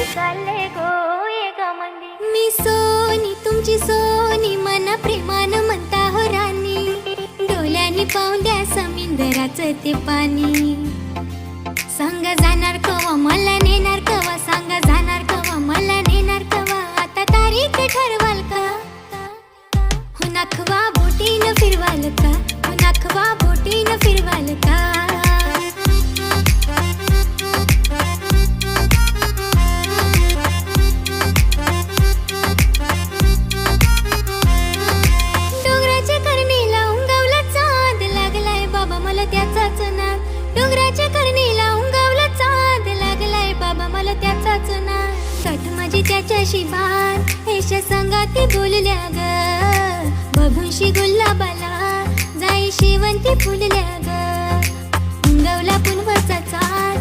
चालले गो एका मंदी। मी सोनी तुमची सोनी मना प्रेमान म्हणता हो राणी, डोळ्यांनी पाहून द्या समुद्राचं ते पाणी। सांग जाणार कवा मला नेणार कवा, सांग जाणार कवा मला नेणार कवा, आता तारीख ठरवाल का? हो नाखवा बोटीनं फिरवाल का, हो नाखवा बोटीनं फिरवाल का? डोंगराच्या करणीला उंगावला चांद लागलाय बाबा मला त्याचाच नाद, डोंगराच्या करणीला उंगावला चांद लागलाय बाबा मला त्याचाच नाद। कट माझी त्याच्याशी बात ऐशा संगाती बोलल्या ग, बघूनशी गुलाबाला जाई शेवंती फुलल्या ग, उंगावला पुनवाचा चांद